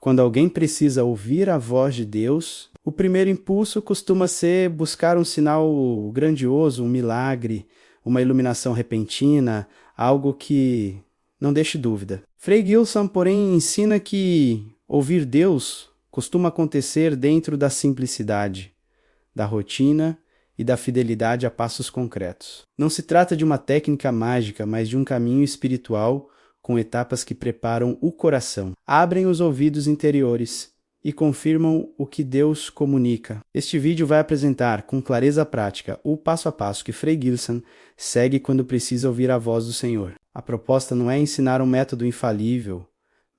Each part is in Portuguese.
Quando alguém precisa ouvir a voz de Deus, o primeiro impulso costuma ser buscar um sinal grandioso, um milagre, uma iluminação repentina, algo que não deixe dúvida. Frei Gilson, porém, ensina que ouvir Deus costuma acontecer dentro da simplicidade, da rotina e da fidelidade a passos concretos. Não se trata de uma técnica mágica, mas de um caminho espiritual com etapas que preparam o coração, abrem os ouvidos interiores e confirmam o que Deus comunica. Este vídeo vai apresentar com clareza prática o passo a passo que Frei Gilson segue quando precisa ouvir a voz do Senhor. A proposta não é ensinar um método infalível,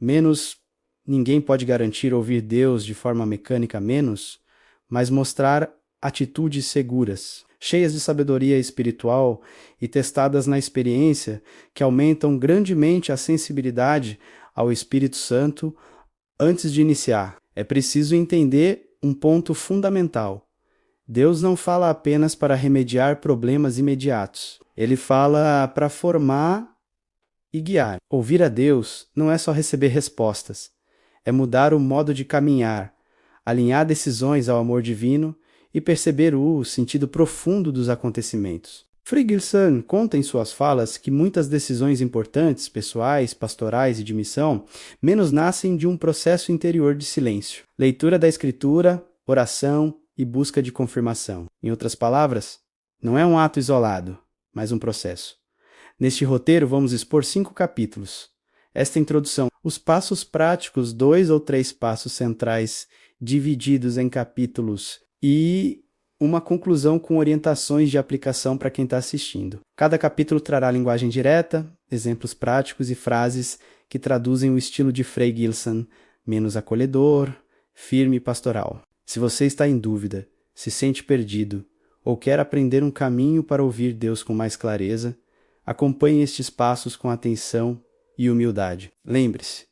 menos ninguém pode garantir ouvir Deus de forma mecânica menos, mas mostrar atitudes seguras, cheias de sabedoria espiritual e testadas na experiência, que aumentam grandemente a sensibilidade ao Espírito Santo antes de iniciar. É preciso entender um ponto fundamental. Deus não fala apenas para remediar problemas imediatos. Ele fala para formar e guiar. Ouvir a Deus não é só receber respostas. É mudar o modo de caminhar, alinhar decisões ao amor divino e perceber o sentido profundo dos acontecimentos. Frei Gilson conta em suas falas que muitas decisões importantes, pessoais, pastorais e de missão, menos nascem de um processo interior de silêncio, leitura da Escritura, oração e busca de confirmação. Em outras palavras, não é um ato isolado, mas um processo. Neste roteiro vamos expor 5 capítulos. Esta introdução, os passos práticos, 2 ou 3 passos centrais divididos em capítulos e uma conclusão com orientações de aplicação para quem está assistindo. Cada capítulo trará linguagem direta, exemplos práticos e frases que traduzem o estilo de Frei Gilson, menos acolhedor, firme e pastoral. Se você está em dúvida, se sente perdido ou quer aprender um caminho para ouvir Deus com mais clareza, acompanhe estes passos com atenção e humildade. Lembre-se,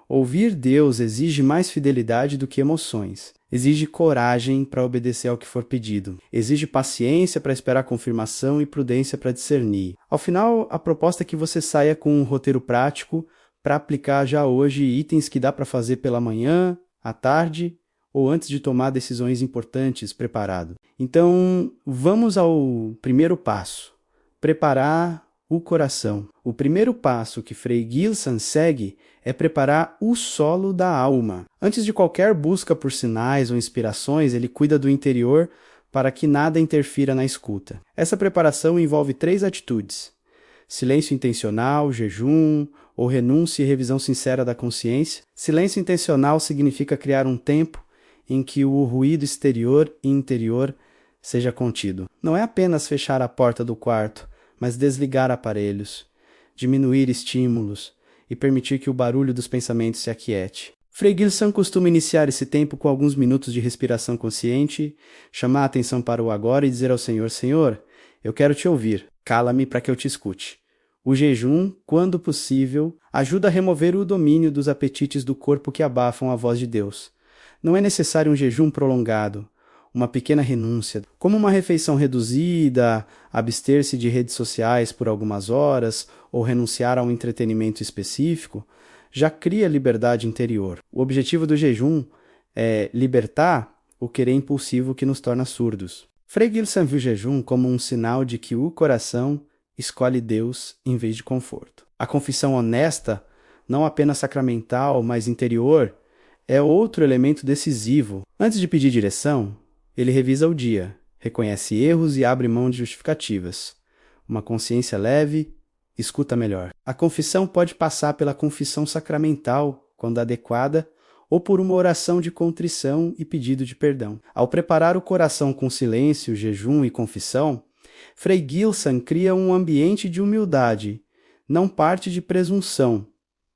ouvir Deus exige mais fidelidade do que emoções. Exige coragem para obedecer ao que for pedido. Exige paciência para esperar confirmação e prudência para discernir. Ao final, a proposta é que você saia com um roteiro prático para aplicar já hoje itens que dá para fazer pela manhã, à tarde ou antes de tomar decisões importantes preparado. Então, vamos ao primeiro passo. Preparar o coração. O primeiro passo que Frei Gilson segue é preparar o solo da alma. Antes de qualquer busca por sinais ou inspirações, ele cuida do interior para que nada interfira na escuta. Essa preparação envolve 3 atitudes: silêncio intencional, jejum ou renúncia e revisão sincera da consciência. Silêncio intencional significa criar um tempo em que o ruído exterior e interior seja contido. Não é apenas fechar a porta do quarto, mas desligar aparelhos, diminuir estímulos e permitir que o barulho dos pensamentos se aquiete. Frei Gilson costuma iniciar esse tempo com alguns minutos de respiração consciente, chamar a atenção para o agora e dizer ao Senhor: Senhor, eu quero te ouvir, cala-me para que eu te escute. O jejum, quando possível, ajuda a remover o domínio dos apetites do corpo que abafam a voz de Deus. Não é necessário um jejum prolongado, uma pequena renúncia, como uma refeição reduzida, abster-se de redes sociais por algumas horas ou renunciar a um entretenimento específico, já cria liberdade interior. O objetivo do jejum é libertar o querer impulsivo que nos torna surdos. Frei Gilson viu o jejum como um sinal de que o coração escolhe Deus em vez de conforto. A confissão honesta, não apenas sacramental, mas interior, é outro elemento decisivo. Antes de pedir direção, ele revisa o dia, reconhece erros e abre mão de justificativas. Uma consciência leve, escuta melhor. A confissão pode passar pela confissão sacramental, quando adequada, ou por uma oração de contrição e pedido de perdão. Ao preparar o coração com silêncio, jejum e confissão, Frei Gilson cria um ambiente de humildade, não parte de presunção,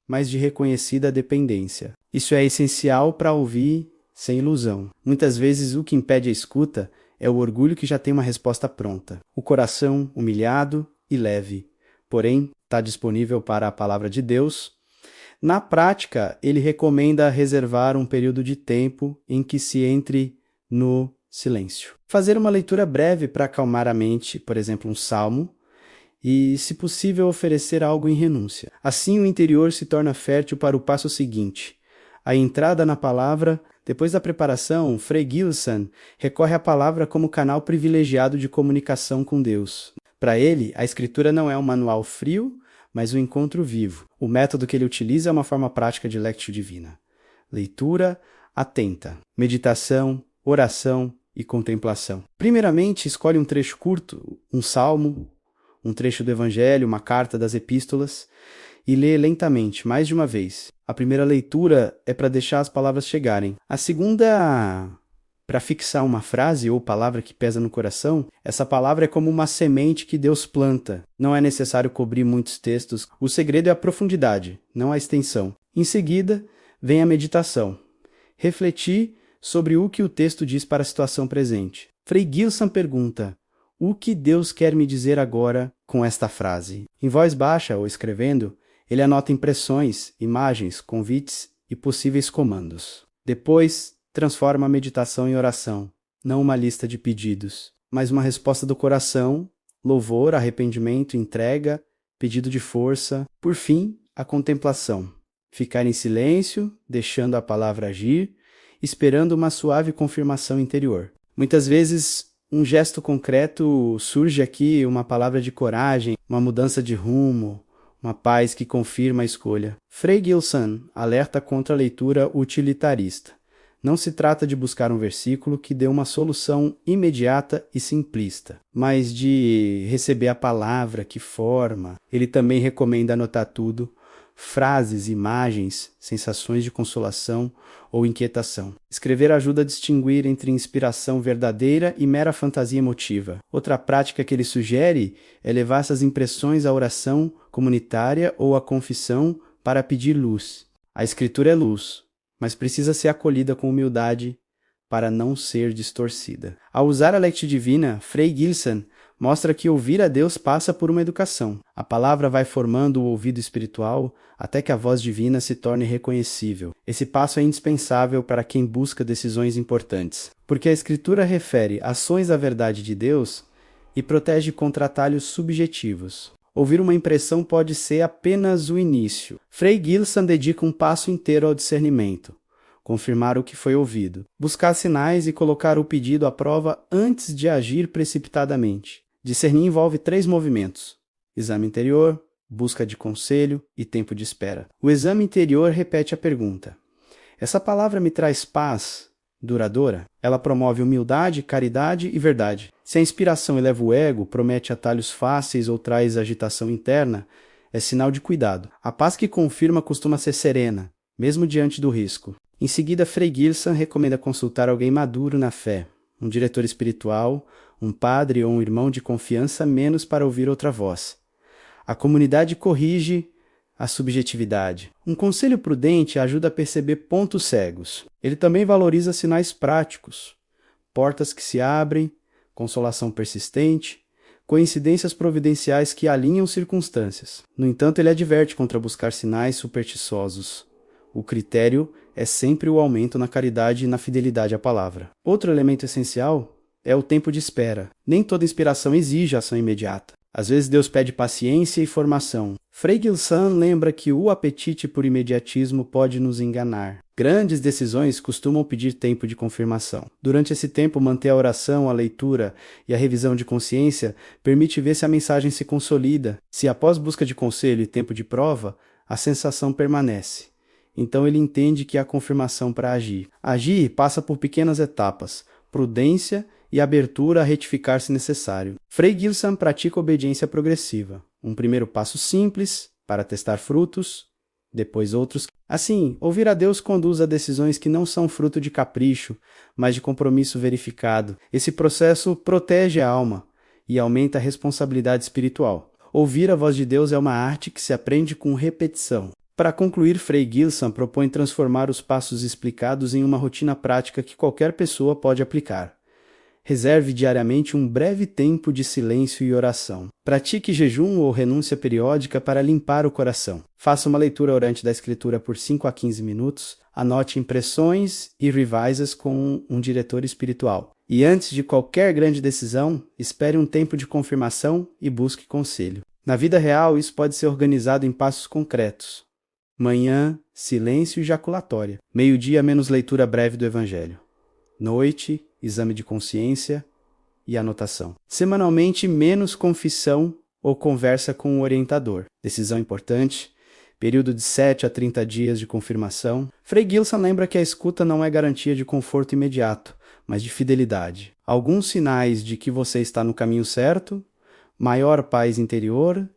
mas de reconhecida dependência. Isso é essencial para ouvir sem ilusão. Muitas vezes o que impede a escuta é o orgulho que já tem uma resposta pronta. O coração humilhado e leve, porém, está disponível para a palavra de Deus. Na prática, ele recomenda reservar um período de tempo em que se entre no silêncio. Fazer uma leitura breve para acalmar a mente, por exemplo, um salmo, e, se possível, oferecer algo em renúncia. Assim, o interior se torna fértil para o passo seguinte: a entrada na palavra. Depois da preparação, Frei Gilson recorre à palavra como canal privilegiado de comunicação com Deus. Para ele, a escritura não é um manual frio, mas um encontro vivo. O método que ele utiliza é uma forma prática de Lectio Divina. Leitura atenta, meditação, oração e contemplação. Primeiramente, escolhe um trecho curto, um salmo, um trecho do Evangelho, uma carta das epístolas, e lê lentamente, mais de uma vez. A primeira leitura é para deixar as palavras chegarem. A segunda, para fixar uma frase ou palavra que pesa no coração. Essa palavra é como uma semente que Deus planta. Não é necessário cobrir muitos textos. O segredo é a profundidade, não a extensão. Em seguida, vem a meditação. Refletir sobre o que o texto diz para a situação presente. Frei Gilson pergunta: o que Deus quer me dizer agora com esta frase? Em voz baixa ou escrevendo, ele anota impressões, imagens, convites e possíveis comandos. Depois, transforma a meditação em oração, não uma lista de pedidos, mas uma resposta do coração, louvor, arrependimento, entrega, pedido de força. Por fim, a contemplação. Ficar em silêncio, deixando a palavra agir, esperando uma suave confirmação interior. Muitas vezes, um gesto concreto surge aqui, uma palavra de coragem, uma mudança de rumo, uma paz que confirma a escolha. Frei Gilson alerta contra a leitura utilitarista. Não se trata de buscar um versículo que dê uma solução imediata e simplista, mas de receber a palavra que forma. Ele também recomenda anotar tudo, frases, imagens, sensações de consolação ou inquietação. Escrever ajuda a distinguir entre inspiração verdadeira e mera fantasia emotiva. Outra prática que ele sugere é levar essas impressões à oração comunitária ou à confissão para pedir luz. A escritura é luz, mas precisa ser acolhida com humildade para não ser distorcida. Ao usar a Lectio Divina, Frei Gilson mostra que ouvir a Deus passa por uma educação. A palavra vai formando o ouvido espiritual até que a voz divina se torne reconhecível. Esse passo é indispensável para quem busca decisões importantes, porque a Escritura refere ações da verdade de Deus e protege contra atalhos subjetivos. Ouvir uma impressão pode ser apenas o início. Frei Gilson dedica um passo inteiro ao discernimento. Confirmar o que foi ouvido, buscar sinais e colocar o pedido à prova antes de agir precipitadamente. Discernir envolve 3 movimentos: exame interior, busca de conselho e tempo de espera. O exame interior repete a pergunta: essa palavra me traz paz duradoura? Ela promove humildade, caridade e verdade. Se a inspiração eleva o ego, promete atalhos fáceis ou traz agitação interna, é sinal de cuidado. A paz que confirma costuma ser serena, mesmo diante do risco. Em seguida, Frei Gilson recomenda consultar alguém maduro na fé, um diretor espiritual, um padre ou um irmão de confiança, menos para ouvir outra voz. A comunidade corrige a subjetividade. Um conselho prudente ajuda a perceber pontos cegos. Ele também valoriza sinais práticos, portas que se abrem, consolação persistente, coincidências providenciais que alinham circunstâncias. No entanto, ele adverte contra buscar sinais supersticiosos. O critério é sempre o aumento na caridade e na fidelidade à palavra. Outro elemento essencial é o tempo de espera. Nem toda inspiração exige ação imediata. Às vezes Deus pede paciência e formação. Frei Gilson lembra que o apetite por imediatismo pode nos enganar. Grandes decisões costumam pedir tempo de confirmação. Durante esse tempo, manter a oração, a leitura e a revisão de consciência permite ver se a mensagem se consolida. Se após busca de conselho e tempo de prova, a sensação permanece. Então ele entende que há confirmação para agir. Agir passa por pequenas etapas, prudência e abertura a retificar se necessário. Frei Gilson pratica obediência progressiva. Um primeiro passo simples, para testar frutos, depois outros. Assim, ouvir a Deus conduz a decisões que não são fruto de capricho, mas de compromisso verificado. Esse processo protege a alma e aumenta a responsabilidade espiritual. Ouvir a voz de Deus é uma arte que se aprende com repetição. Para concluir, Frei Gilson propõe transformar os passos explicados em uma rotina prática que qualquer pessoa pode aplicar. Reserve diariamente um breve tempo de silêncio e oração. Pratique jejum ou renúncia periódica para limpar o coração. Faça uma leitura orante da Escritura por 5 a 15 minutos. Anote impressões e revise-as com um diretor espiritual. E antes de qualquer grande decisão, espere um tempo de confirmação e busque conselho. Na vida real, isso pode ser organizado em passos concretos. Manhã, silêncio e jaculatória. Meio-dia, menos leitura breve do Evangelho. Noite, exame de consciência e anotação. Semanalmente, menos confissão ou conversa com o orientador. Decisão importante. Período de 7 a 30 dias de confirmação. Frei Gilson lembra que a escuta não é garantia de conforto imediato, mas de fidelidade. Alguns sinais de que você está no caminho certo: maior paz interior,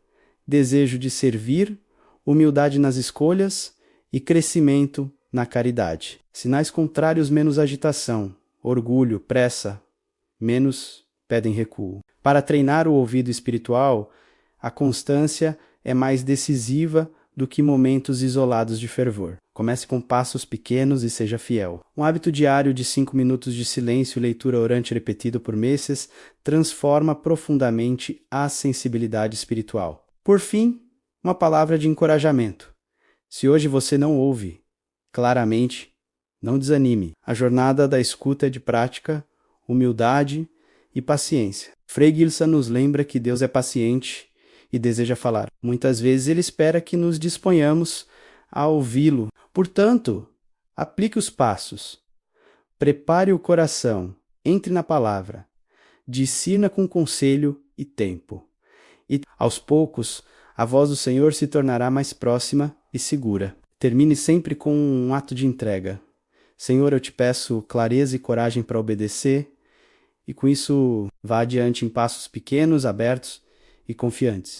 desejo de servir, humildade nas escolhas e crescimento na caridade. Sinais contrários: menos agitação, orgulho, pressa, menos pedem recuo. Para treinar o ouvido espiritual, a constância é mais decisiva do que momentos isolados de fervor. Comece com passos pequenos e seja fiel. Um hábito diário de 5 minutos de silêncio e leitura orante repetido por meses transforma profundamente a sensibilidade espiritual. Por fim, uma palavra de encorajamento. Se hoje você não ouve claramente, não desanime. A jornada da escuta é de prática, humildade e paciência. Frei Gilson nos lembra que Deus é paciente e deseja falar. Muitas vezes ele espera que nos disponhamos a ouvi-lo. Portanto, aplique os passos. Prepare o coração, entre na palavra, discirna com conselho e tempo. E, aos poucos, a voz do Senhor se tornará mais próxima e segura. Termine sempre com um ato de entrega. Senhor, eu te peço clareza e coragem para obedecer, e com isso vá adiante em passos pequenos, abertos e confiantes.